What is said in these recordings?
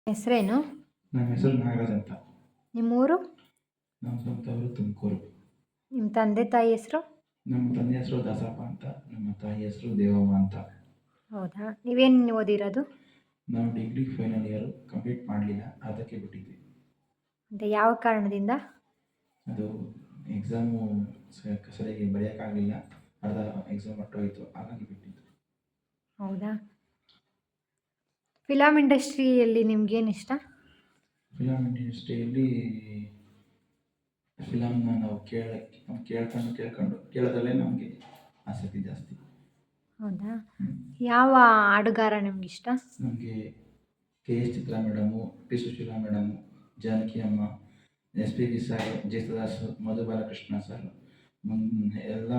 ಹೆಸರೇನು? ನಮ್ಮ ಹೆಸರು ನಾಗರಾಜ್ ಅಂತ. ನಿಮ್ಮೂರು? ನಮ್ಮ ಸ್ವಂತ ಊರು ತುಮಕೂರು. ನಿಮ್ಮ ತಂದೆ ತಾಯಿ ಹೆಸರು? ನಮ್ಮ ತಂದೆ ಹೆಸರು ದಾಸಪ್ಪ ಅಂತ, ನಮ್ಮ ತಾಯಿ ಹೆಸರು ದೇವಮ್ಮ ಅಂತ. ಹೌದಾ, ನೀವೇನು ಓದಿರೋದು? ನಾವು ಡಿಗ್ರಿ ಫೈನಲ್ ಇಯರ್ ಕಂಪ್ಲೀಟ್ ಮಾಡಲಿಲ್ಲ, ಅದಕ್ಕೆ ಬಿಟ್ಟಿದ್ವಿ. ಅಂದರೆ ಯಾವ ಕಾರಣದಿಂದ? ಅದು ಎಕ್ಸಾಮು ಸರಿಯಾಗಿ ಬರೆಯೋಕ್ಕಾಗಲಿಲ್ಲ, ಅರ್ಧ ಎಕ್ಸಾಮ್ ಹೊರಟೋಯ್ತು, ಹಾಗಾಗಿ ಬಿಟ್ಟಿದ್ದು. ಹೌದಾ, ಫಿಲಮ್ ಇಂಡಸ್ಟ್ರಿಯಲ್ಲಿ ನಿಮ್ಗೇನು ಇಷ್ಟ? ಫಿಲಮ್ ಇಂಡಸ್ಟ್ರಿಯಲ್ಲಿ ಫಿಲಮ್ನ ನಾವು ಕೇಳೋದ್ರಲ್ಲೇ ನಮಗೆ ಆಸಕ್ತಿ ಜಾಸ್ತಿ. ಹೌದಾ, ಯಾವ ಹಾಡುಗಾರ ನಿಮ್ಗಿಷ್ಟ? ನಮಗೆ KS. Chitra madam, P. Sushila madam, Janaki ಅಮ್ಮ, SPB. Sir, Yesudas, Madhu Balakrishna sir, ಎಲ್ಲ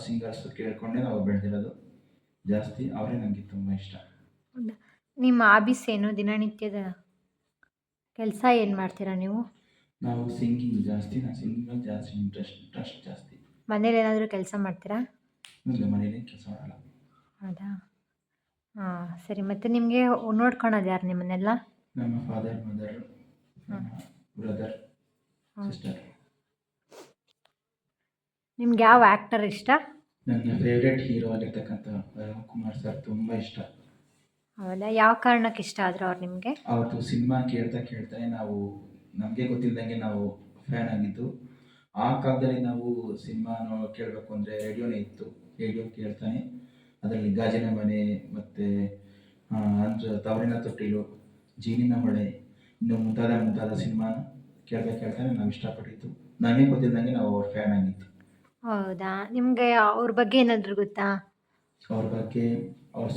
ಸಿಂಗರ್ಸು ಕೇಳಿಕೊಂಡೇ ನಾವು ಬೆಳೆದಿರೋದು. ಜಾಸ್ತಿ ಅವರೇ ನನಗೆ ತುಂಬ ಇಷ್ಟ. ಹೌದಾ, ನಿಮ್ಮ ಹಾಬೀಸ್ ಏನು? ದಿನನಿತ್ಯದ ಕೆಲಸ ಏನು ಮಾಡ್ತೀರಾ ನೀವು? ನಾವು ಸಿಂಗಿಂಗ್ ಜಾಸ್ತಿ, ನಾನು ಸಿಂಗಿಂಗಲ್ಲಿ ಜಾಸ್ತಿ ಇಂಟ್ರೆಸ್ಟ್ ಜಾಸ್ತಿ. ಮನೇಲಿ ಏನಾದರೂ ಕೆಲಸ ಮಾಡ್ತೀರಾ? ನನಗೆ ಮನೇಲಿ ಕೆಲಸ ಮಾಡಲ್ಲ. ಹೌದಾ, ಹಾಂ ಸರಿ. ಮತ್ತು ನಿಮಗೆ ನೋಡ್ಕೊಳೋದು ಯಾರು ನಿಮ್ಮನ್ನೆಲ್ಲ? ನಮ್ಮ ಫಾದರ್, ಮದರ್, ಬ್ರದರ್, ಸಿಸ್ಟರ್. ನಿಮ್ಗೆ ಯಾವ ಆ್ಯಕ್ಟರ್ ಇಷ್ಟ? ನನ್ನ ಫೇವ್ರೆಟ್ ಹೀರೋ ಆಗಿರ್ತಕ್ಕಂಥ ರಾಮ್ಕುಮಾರ್ ಸರ್ ತುಂಬ ಇಷ್ಟ. ಹೌದಾ, ಯಾವ ಕಾರಣಕ್ಕೆ ಇಷ್ಟ ಆದರು ಅವ್ರು ನಿಮಗೆ? ಅವತ್ತು ಸಿನಿಮಾ ಕೇಳ್ತಾನೆ ನಾವು ನಮಗೆ ಗೊತ್ತಿಲ್ಲದಂಗೆ ನಾವು ಫ್ಯಾನ್ ಆಗಿದ್ದು. ಆ ಕಾಲದಲ್ಲಿ ನಾವು ಸಿನಿಮಾ ಕೇಳಬೇಕು ಅಂದರೆ ರೇಡಿಯೋನೇ ಇತ್ತು. ರೇಡಿಯೋ ಕೇಳ್ತಾನೆ ಅದರಲ್ಲಿ ಗಾಜಿನ ಮನೆ ಮತ್ತು ತವರಿನ ತೊಟ್ಟಿಲು, ಜೀನಿನ ಹೊಳೆ, ಇನ್ನು ಮುಂತಾದ ಸಿನಿಮಾನ ಕೇಳ್ತಾನೆ ನಾವು ಇಷ್ಟಪಟ್ಟಿದ್ದು. ನನಗೆ ಗೊತ್ತಿಲ್ಲದಂಗೆ ನಾವು ಅವ್ರ ಫ್ಯಾನ್ ಆಗಿದ್ದು. ಹೌದಾ, ನಿಮಗೆ ಅವ್ರ ಬಗ್ಗೆ ಏನಾದರೂ ಗೊತ್ತಾ? ಅವ್ರ ಬಗ್ಗೆ ಅವ್ರ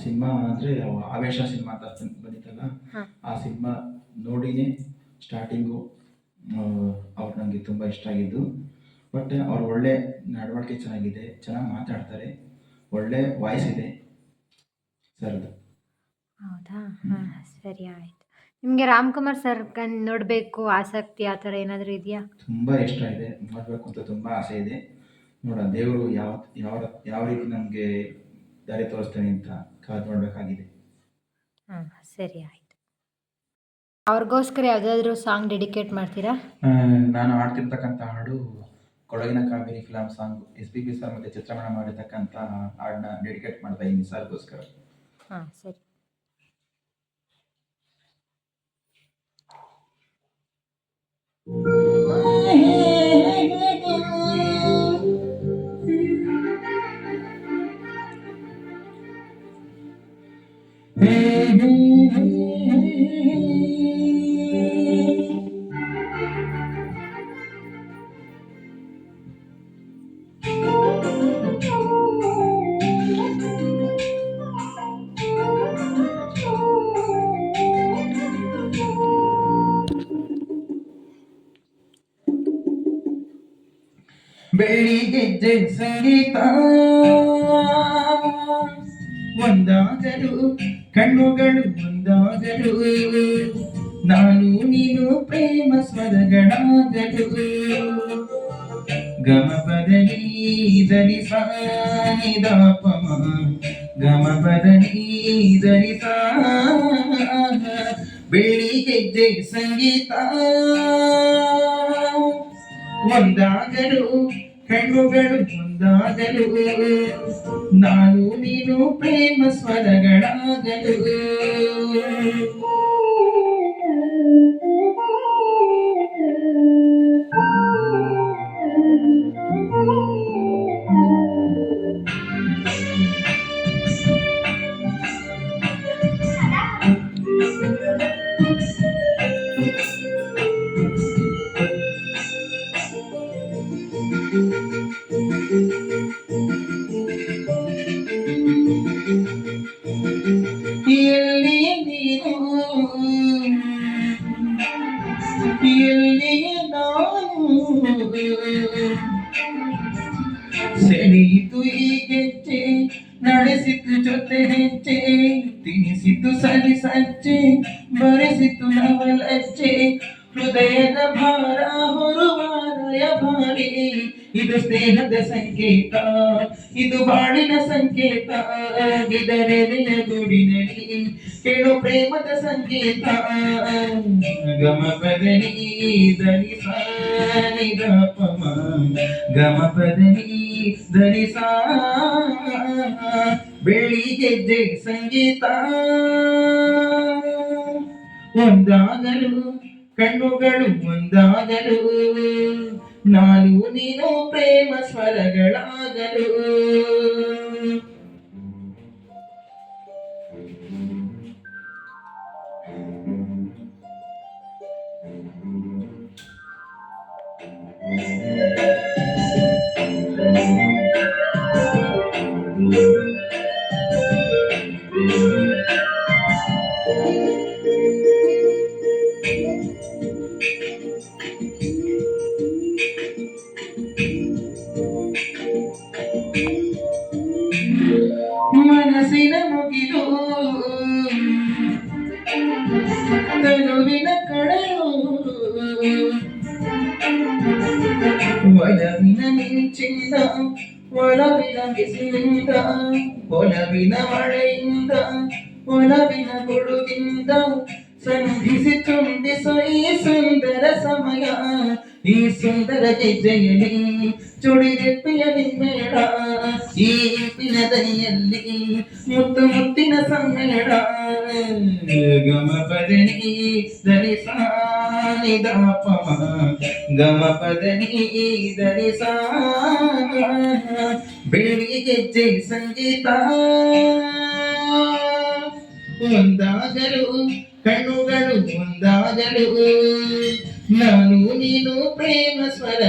ಸಿನಿಮಾ ಅಂದರೆ ಆವೇಶ ಸಿನಿಮಾ ಅಂತ ಬಂದಿತ್ತಲ್ಲ, ಆ ಸಿನಿಮಾ ನೋಡಿನೇ ಸ್ಟಾರ್ಟಿಂಗು ಅವ್ರು ನನಗೆ ತುಂಬ ಇಷ್ಟ ಆಗಿದ್ದು. ಬಟ್ ಅವ್ರು ಒಳ್ಳೆ ನಡವಳಿಕೆ ಚೆನ್ನಾಗಿದೆ, ಚೆನ್ನಾಗಿ ಮಾತಾಡ್ತಾರೆ, ಒಳ್ಳೆ ವಾಯ್ಸ್ ಇದೆ ಸರ್ದು. ಹೌದಾ, ಹಾಂ ಸರಿ ಆಯಿತು. ನಿಮಗೆ ರಾಮ್ಕುಮಾರ್ ಸರ್ ನೋಡಬೇಕು ಆಸಕ್ತಿ ಆ ಥರ ಏನಾದರೂ ಇದೆಯಾ? ತುಂಬ ಇಷ್ಟ ಇದೆ, ನೋಡಬೇಕು ಅಂತ ತುಂಬ ಆಸೆ ಇದೆ. ನೋಡೋಣ ದೇವರು ಯಾವ ರೀತಿ ನಮಗೆ ದಾರಿ ತೋರಿಸ್ತಾನೆ ಅಂತ ಕಾದು ನೋಡಬೇಕಾಗಿದೆ. ಹಾಂ ಸರಿ ಆಯಿತು. ಅವ್ರಿಗೋಸ್ಕರ ಯಾವುದಾದ್ರೂ ಸಾಂಗ್ ಡೆಡಿಕೇಟ್ ಮಾಡ್ತೀರಾ? ನಾನು ಹಾಡ್ತಿರ್ತಕ್ಕಂಥ ಹಾಡು ಕೊಡಗಿನ Kaveri film song, SPB. Sir ಮತ್ತು ಚಿತ್ರಮಣ ಮಾಡಿರ್ತಕ್ಕಂಥ ಹಾಡನ್ನ ಡೆಡಿಕೇಟ್ ಮಾಡ್ತಾ ಇದ್ದೀನಿ ಸರ್ಗೋಸ್ಕರ. ಹಾಂ ಸರಿ. ಬೆಳ್ಳಿಗೆಜ್ಜೆ ಸಂಗೀತ ಒಂದಾಗಲು, ಕಣ್ಣುಗಳು ಒಂದಾಗಲು, ನಾನು ನೀನು ಪ್ರೇಮ ಸ್ವರಗಳಾಗಲು, ಗಮ ಬದಲಿ ಧನಿ ಸಾನಿದಾಪಮ, ಗಮ ಬದಲಿ ಧನಿ ಸಾ. ಬೆಳ್ಳಿಗೆಜ್ಜೆ ಸಂಗೀತ ಒಂದಾಗಲು, ಕಣ್ಣುಗಳು ಒಂದಾಗಲು, ನಾನು ನೀನು ಪ್ರೇಮ ಸ್ವರಗಳಾಗಲು. ಎಲ್ಲಿ ನೀನು, ಎಲ್ಲಿ ನಾನು, ಸೆಳೆಯಿತು ಈ ಗೆಜ್ಜೆ, ನಡೆಸಿತು ಜೊತೆ ಹೆಜ್ಜೆ, ತಿನಿಸಿತು ಸರಿ ಸಜ್ಜೆ, ಬರೆಸಿತು ನವಲಜ್ಜೆ, ಹೃದಯದ ಭಾರ ಹೊರುವಾರಯ ಭಾರಿ, ಇದು ಸ್ನೇಹದ ಸಂಕೇತ, ಇದು ಬಾಳಿನ ಸಂಕೇತ, ಇದರೆಲೆಯ ಗೂಡಿನಲ್ಲಿ ಕೇಳು ಪ್ರೇಮದ ಸಂಕೇತ. ಗಮ ಪದನಿ ಧನಿ ಸಾ ನಿ ದ ಪ ಮ, ಗಮ ಪದನಿ ಧನಿ ಸಾ, ಬೆಳ್ಳಿ ಗೆಜ್ಜೆ ಸಂಗೀತ. ಒಂದಾಗಲು ಕಣ್ಣುಗಳು ಒಂದಾಗಲು, ನಾನು ನೀನು ಪ್ರೇಮ ಸ್ವರಗಳಾಗಲು. ಮನಸ್ಸಿನ ಮುಗಿಲು ತನುವಿನ ಕಡಲು, ಒಲವಿನ ಮಿಂಚಿಂದ ಒಲವಿನ ಬಿಸಿಲಿಂದ, ಒಲವಿನ ಮಳೆಯಿಂದ ಒಲವಿನ ಗುಡುಗಿಂದ, ಸಂಧಿಸಿ ತುಂಬಿಸೋ ಈ ಸುಂದರ ಸಮಯ, ಈ ಸುಂದರ ಗೆಜ್ಜೆಯಲ್ಲಿ ಚುಡಿರೆಪ್ಪಿಯಲಿ ಮೇಳ, ಈ ಇಂಪಿನ ದನಿಯಲ್ಲಿ ಮುತ್ತು ಮುತ್ತಿನ ಸಮ್ಮೇಳ. ಗಮ ಪದನಿ ಧನಿ ಸಾ ನಿ ದ ಪ ಮ, ಗಮ ಪದನಿ ಧನಿ ಸಾ, ಬೆಳ್ಳಿ ಗೆಜ್ಜೆ ಸಂಗೀತ. ಒಂದಾಗಲು ಕಣ್ಣುಗಳು ಒಂದಾಗಲು, ನಾನು ನೀನು ಪ್ರೇಮ ಸ್ವರ.